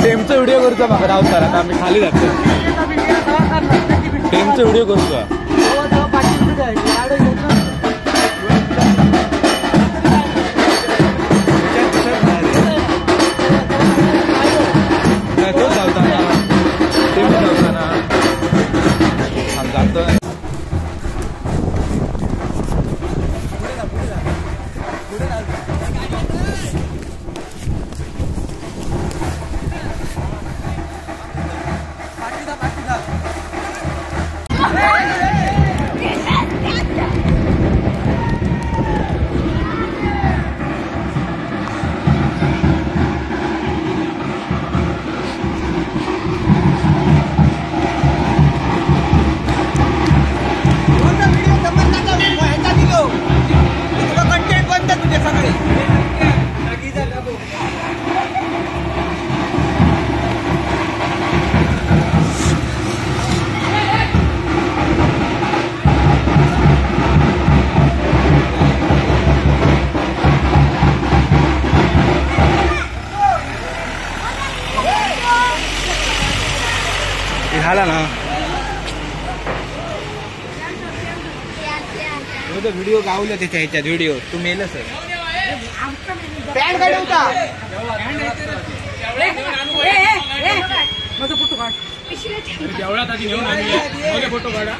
टेमचा video करतो बघा राव sir. आता आम्ही खाली जातो. टेमचा व्हिडिओ करतो. झाला ना व्हिडिओ गावलं त्याच्या ह्याच्यात व्हिडिओ तू मेल सर फोटो काढ फोटो काढा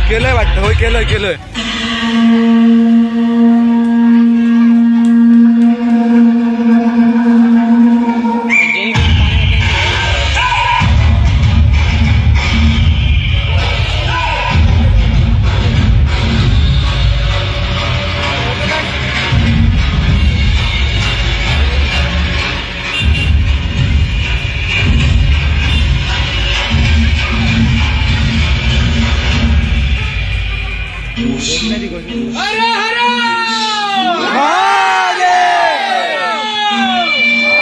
केलंय वाटतं. होय केलंय केलंय. हर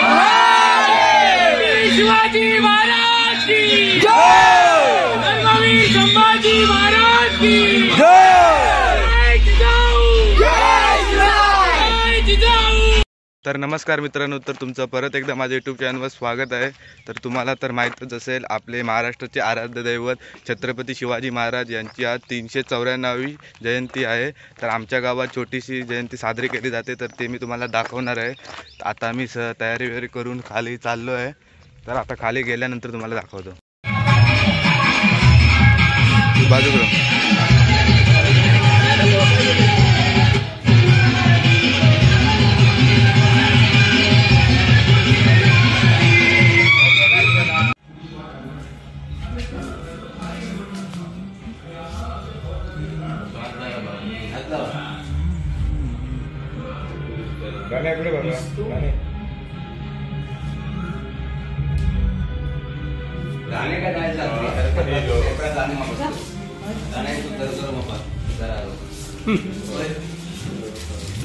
हर शिवाजी महाराज की जय, धर्मवीर संभाजी महाराज की जय. तर नमस्कार मित्रांनो, तर तुमचं परत एकदा माझ्या यूट्यूब चॅनलवर स्वागत आहे. तर तुम्हाला तर माहीतच असेल, आपले महाराष्ट्राचे आराध्य दैवत छत्रपती शिवाजी महाराज यांची आज 394वी जयंती आहे. तर आमच्या गावात छोटीशी जयंती साजरी केली जाते, तर ते मी तुम्हाला दाखवणार आहे. आता मी तयारी वगैरे करून खाली चाललो आहे. तर आता खाली गेल्यानंतर तुम्हाला दाखवतो. बाजूकडं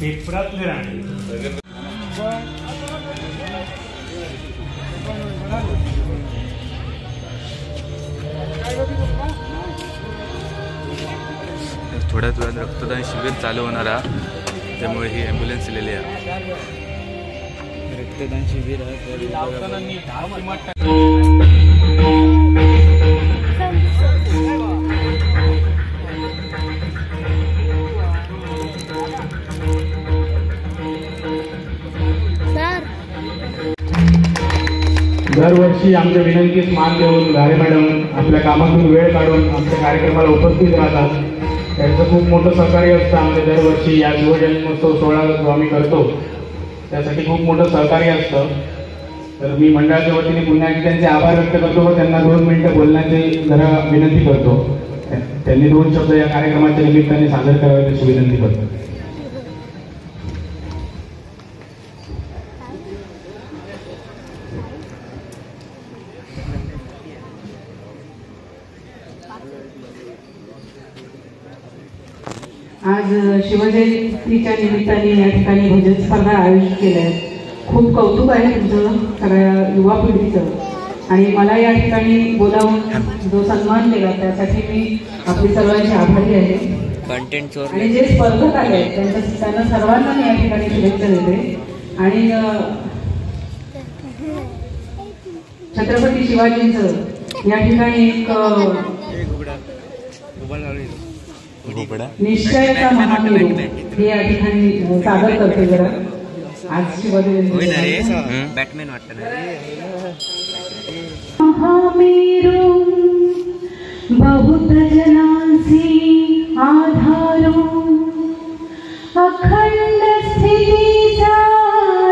पेपरातले राणे थोड्याच वेळात रक्तदान शिबिर चालू होणार आहे, त्यामुळे ही ॲम्ब्युलन्स दिलेली आहे. रक्तदान शिबिर दरवर्षी आमच्या विनंतीस मान देऊन गारे मॅडम आपल्या कामातून वेळ काढून आमच्या कार्यक्रमाला उपस्थित राहतात. त्यांचं खूप मोठं सहकार्य असतं. आमच्या दरवर्षी या शिवजन्मोत्सव सोहळा जो आम्ही करतो त्यासाठी खूप मोठं सहकार्य असतं. तर मी मंडळाच्या वतीने पुन्हा एकदा त्यांचे आभार व्यक्त करतो व त्यांना 2 मिनिटं बोलण्याची जरा विनंती करतो. त्यांनी 2 शब्द या कार्यक्रमाच्या निमित्ताने सादर करावे अशी विनंती करतो. आज शिवजयंतीच्या निमित्ताने या ठिकाणी भजन स्पर्धा आयोजित केल्या आहेत. खूप कौतुक आहे तुमचं सगळ्या युवा पिढीचं, आणि मला या ठिकाणी बोलावून जो सन्मान केला त्यासाठी मी आपली सर्वांची आभारी आहे. आणि जे स्पर्धक आले त्यांना सर्वांना मी या ठिकाणी शुभेच्छा देते. आणि छत्रपती शिवाजींचं या ठिकाणी एक निश्चयाचा महामेरू हे या ठिकाणी सादर करते. जरा आज शिवजयंती बॅटमॅन वाटतं महामेरू बहुत जनांसी आधारो अखंड स्थितीचा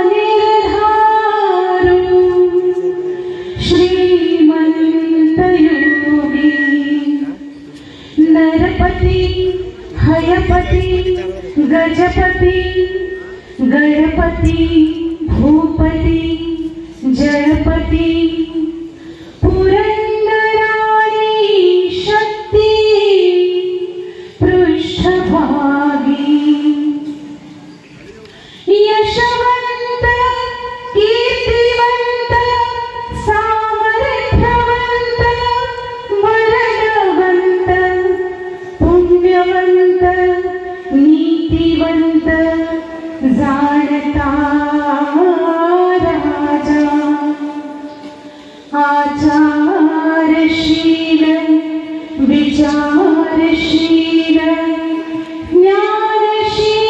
निर्धारो श्रीमंत योगी नरपती हयपती गजपती गणपती भूपती जयपती पुरंदराणी शक्ती पृष्ठभागी यशवंत कीर्तिवंत सामर्थ्यवंत मरणवंत पुण्यवंत नीतिवंत जाणता राजा आचारशील विचारशील ज्ञानशील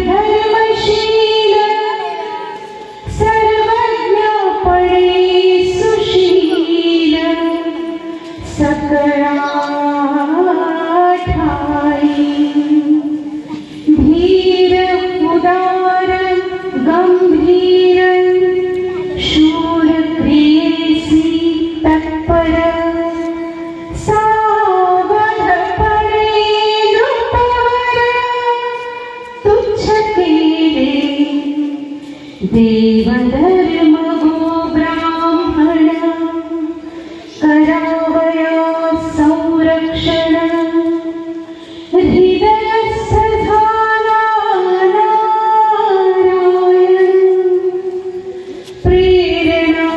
धर्मशील सर्वज्ञपणे सुशील सकळा धीर उदार गंभीर शूर क्रियेसी तत्पर सावधपणे नृपवर तुच्छ केले देवधर्म गो ब्राह्मण करावया संरक्षण हृदयस्थ झाला नारायण प्रेरणा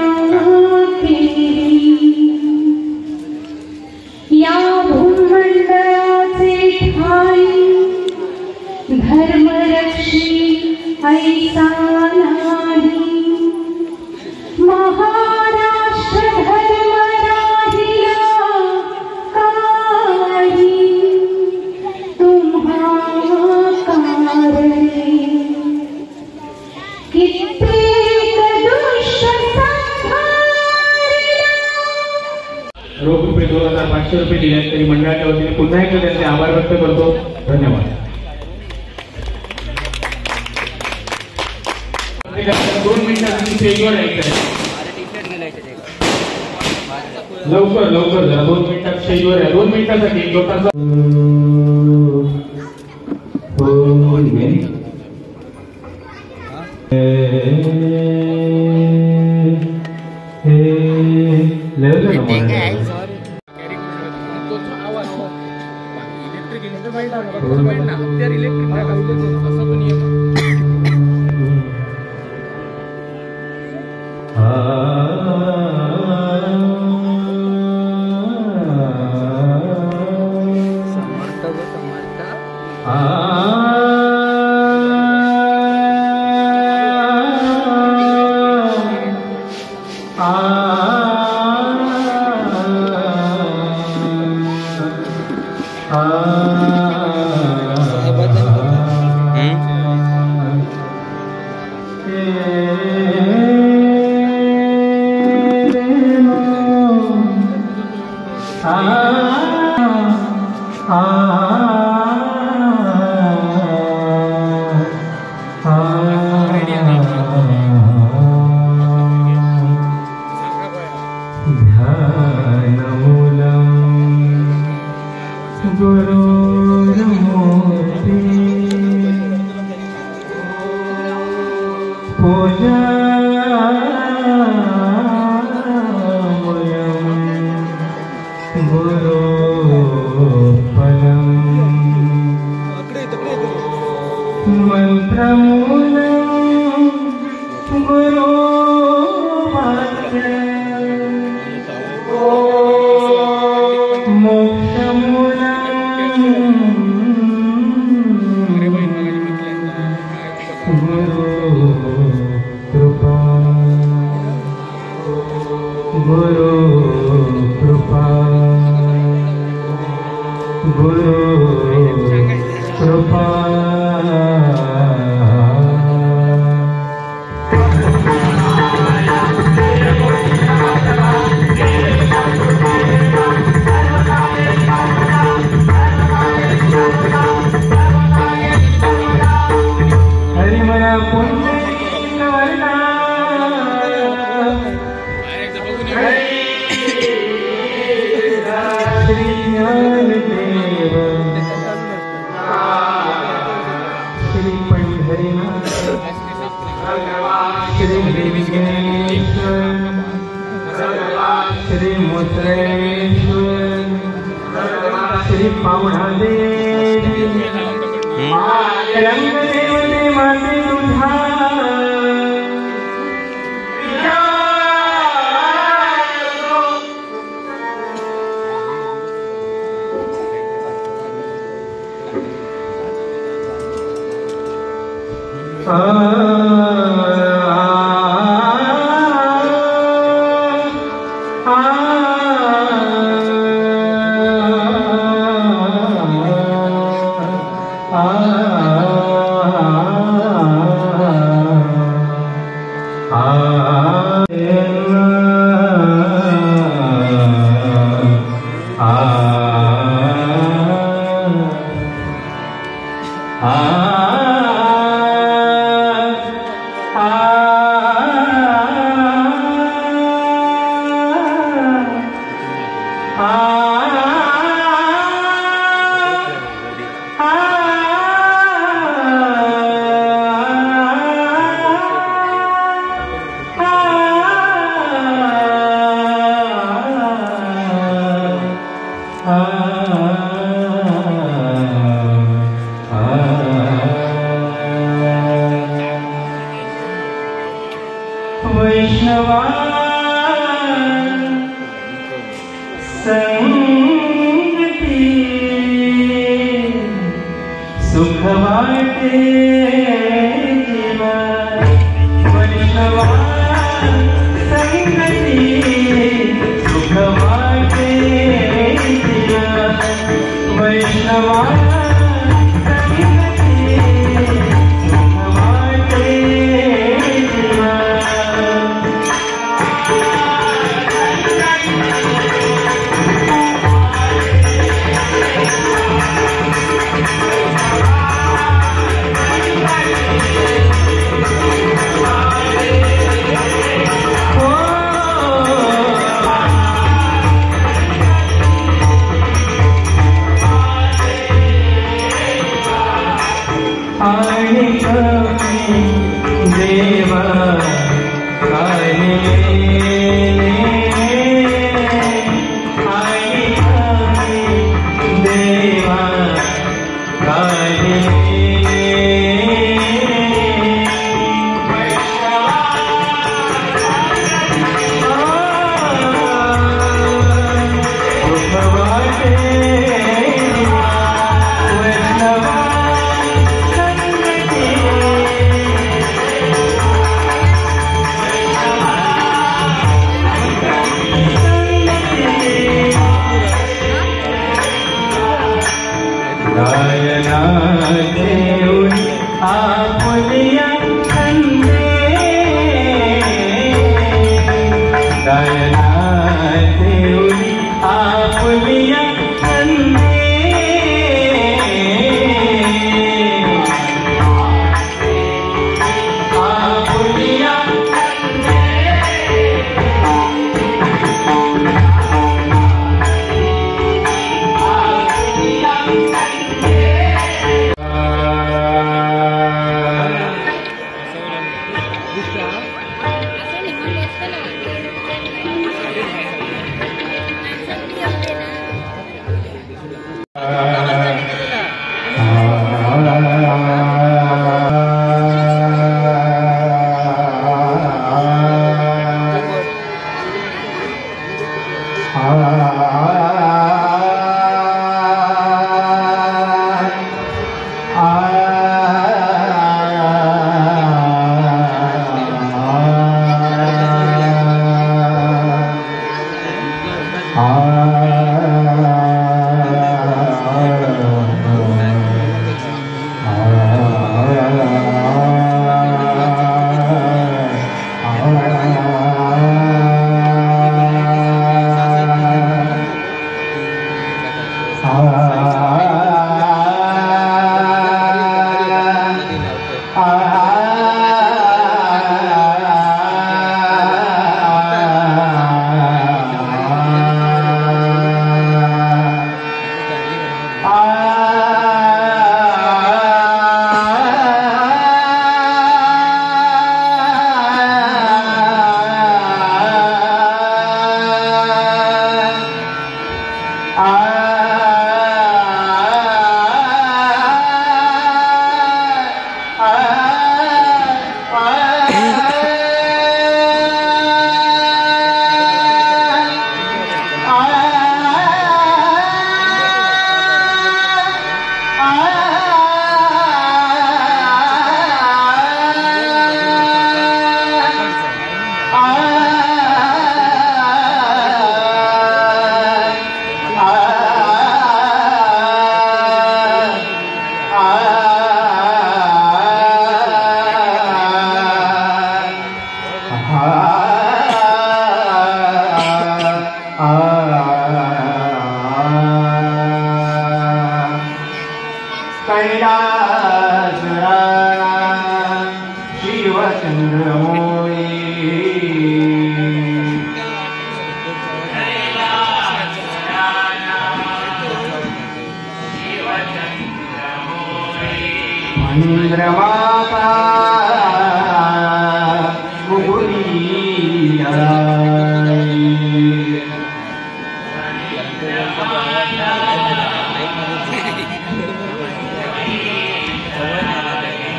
केली या भूमंडळाचे ठाई धर्मरक्षी ऐसा नाही महाराष्ट्र धर्म राहिला काही तुम्हा कारणे कित्येक दुष्ट संहारिला. रोख रुपये 2500 रुपये दिले तरी मंडळाच्या वतीने पुन्हा एकदा त्यांचे आभार व्यक्त करतो. धन्यवाद. 2 मिनिटांसाठी स्टेजवर यायचं आहे. लवकर लवकर जरा 2 मिनिटात स्टेजवर या. 2 मिनिटासाठी लोकांचा गायना देऊनी आपुलिया खंडे गायना देऊनी आपुलिया खंडे आपुलिया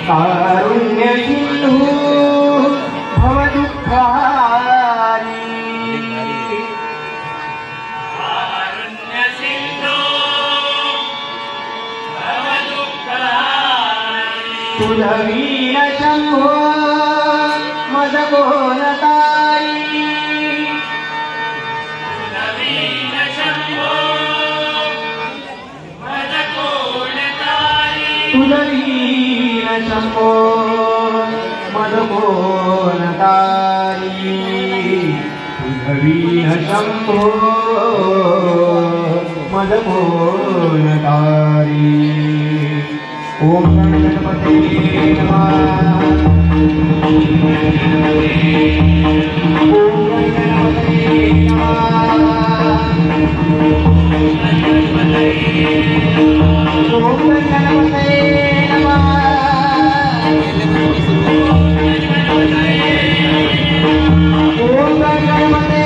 कारुण्य सिंधु भवदुःखारी कारुण्य सिंधु भवदुःखारी तुझवीन शंभो मदगोनतारी तुझवीन शंभो मदगोनतारी तुझवीन शंभो मदगोनतारी तुझवीन शंभो मदगोनतारी ओम गणपते नमः ओम गणपते नमः ओम गणपते नमः ओम गणपते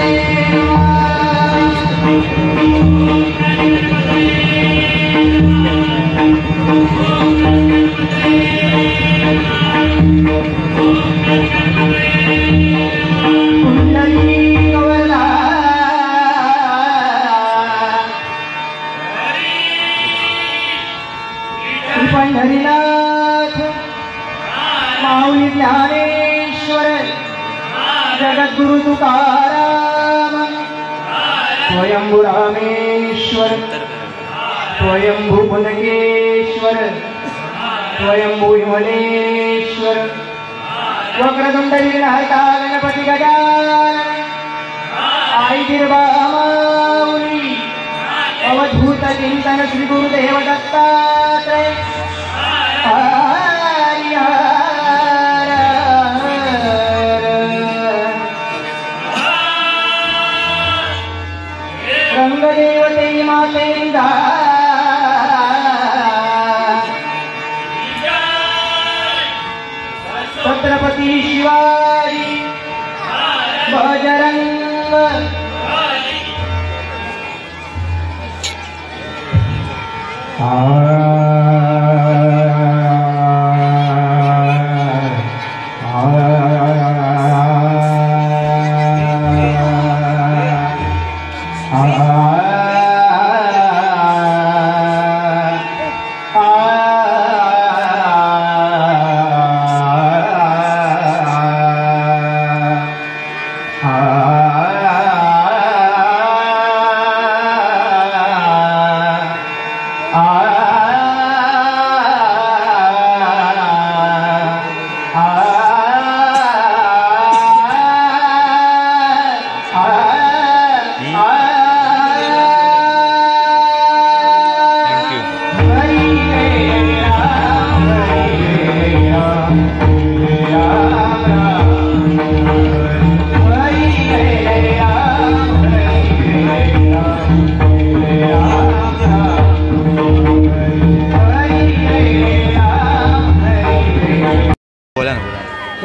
पंढरीनाथ माऊली ज्ञानेश्वर जगद्गुरु तुकाराम स्वयंभू रामेश्वर स्वयंभू पुनके परमेश्वर स्वयंभू विमलेश्वर वक्रतुंड विघ्नहर्ता गणपती गजानन आई बिरबामाऊली अवधूत चिंतन श्री गुरुदेव दत्तात्रय हरि हर रंगदेवते मातेंदा छत्रपती शिवाजी बजरंग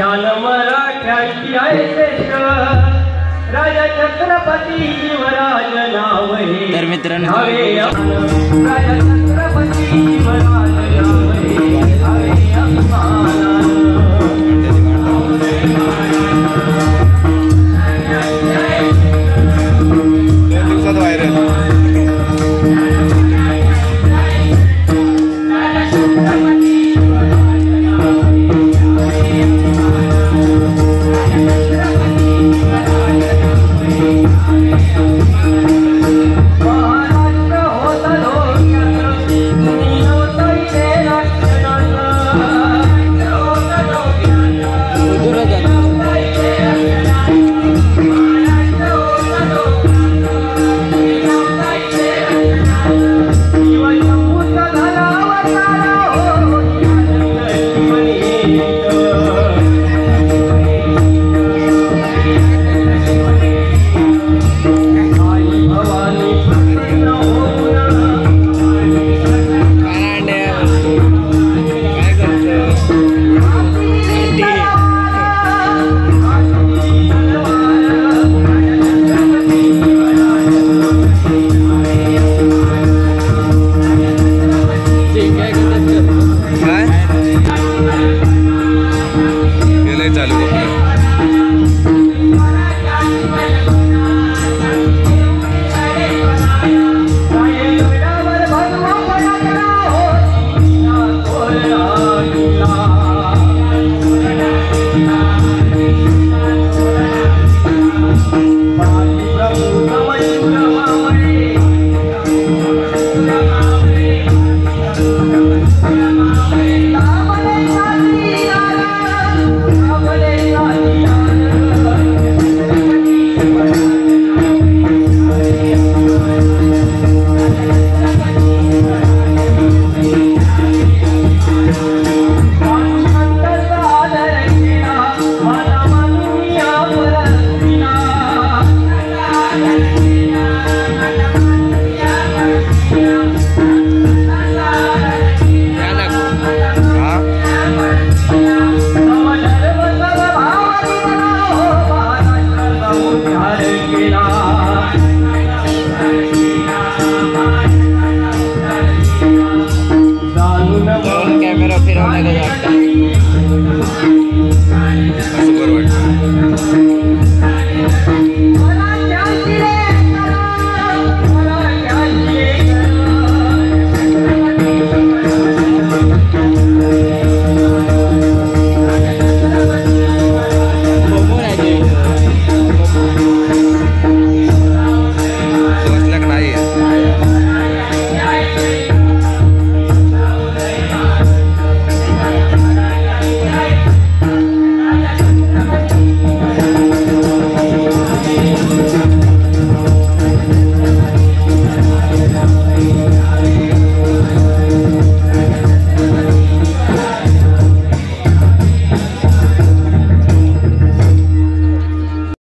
ज्ञान मराठ्याची आहे श्रेष्ठ राजा छत्रपती शिवराज नाव हे तर मित्रांनो राजा छत्रपती शिवराज नाव हे दिवसात व्हायरल कॅमेरा फिरवण्याचा